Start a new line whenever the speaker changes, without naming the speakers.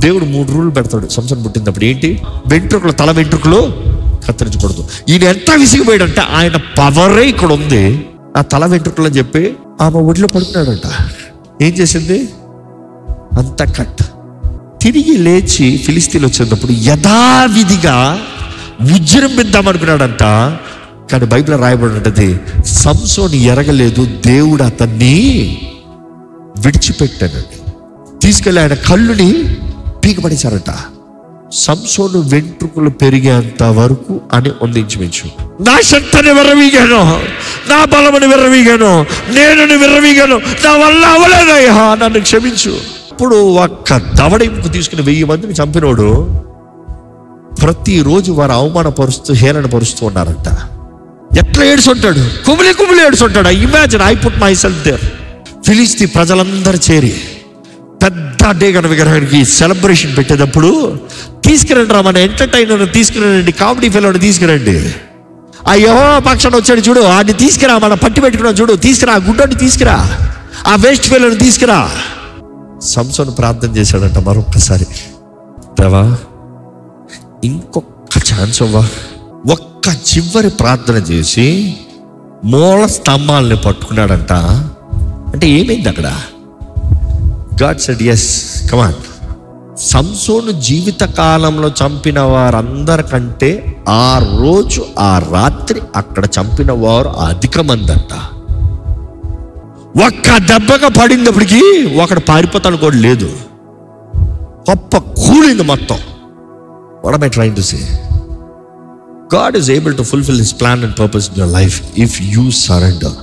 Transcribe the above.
దేవుడు 3 రూల్ పెడతాడు సంసోను పుట్టినప్పుడు. ఏంటి? వెంట్రుకలు, తల వెంట్రుకలు కత్తిరించకూడదు. ఈయన ఎంత విసిగిపోయాడంటే ఆయన పవరే ఇక్కడ ఉంది. ఆ తల వెంట్రుకలు అని చెప్పి ఆమె ఒడిలో పడుకున్నాడంట. ఏం చేసింది? అంత కట్. తిరిగి లేచి ఫిలిస్తీన్లు వచ్చేటప్పుడు యథావిధిగా విజృంభిద్దామనుకున్నాడంట. కానీ బైబిల్లో రాయబడి ఉంటుంది, సంసోను ఎరగలేదు, దేవుడు అతన్ని విడిచిపెట్టాడండి. తీసుకెళ్ళి ఆయన కళ్ళుని పీకపడేశారట. సంసోను వెంట్రుకలు పెరిగేంత వరకు అని వందించవచ్చు. నా శక్తిని విర్రవీగాను, నా బలముని విర్రవీగాను, నేను విర్రవీగాను, నా వల్ల అవ్వలేదయ్యా, నన్ను క్షమించు. ఇప్పుడు ఒక్క దవడింపు తీసుకుని 1000 మందిని చంపినోడు ప్రతిరోజు వారు అవమానపరుస్తూ హేళనపరుస్తూ ఉన్నారంట. ఎట్లా ఏడుస్తుంటాడు? కుమిలి ఏడుస్తుంటాడు. Imagine, I put myself there. ఫిలిస్తీ ప్రజలందరూ చేరి పెద్ద డేగన విగ్రహానికి సెలబ్రేషన్ పెట్టేటప్పుడు, తీసుకురండి రా మన ఎంటర్టైనర్ తీసుకురండి, కామెడీ ఫెలోని తీసుకురండి, ఆ యెహోవా పక్షాన వచ్చాడు చూడు, ఆడిని తీసుకురా, మన పట్టి పెట్టుకున్నాం చూడు, తీసుకురా, ఆ గుడ్డోని తీసుకురా, ఆ వేస్ట్ ఫెలోని తీసుకురా. సంసోను ప్రార్థన చేశాడంట మరొక్కసారి, దేవా ఇంకొక ఛాన్స్ అవ్వా. ఒక్క చివరి ప్రార్థన చేసి మూల స్తంభాలని పట్టుకున్నాడంట. అంటే ఏమైంది అక్కడ? God said yes, come on. సంసోను జీవిత కాలంలో చంపిన వారందరికంటే ఆ రోజు ఆ రాత్రి అక్కడ చంపిన వారు అధిక మంది అంట. ఒక్క దెబ్బగా పడినప్పటికీ ఒకడు పారిపోతాను కూడా లేదు. గొప్ప కూలింది మొత్తం. What am I trying to say? God is able to fulfill His plan and purpose in your life if you surrender.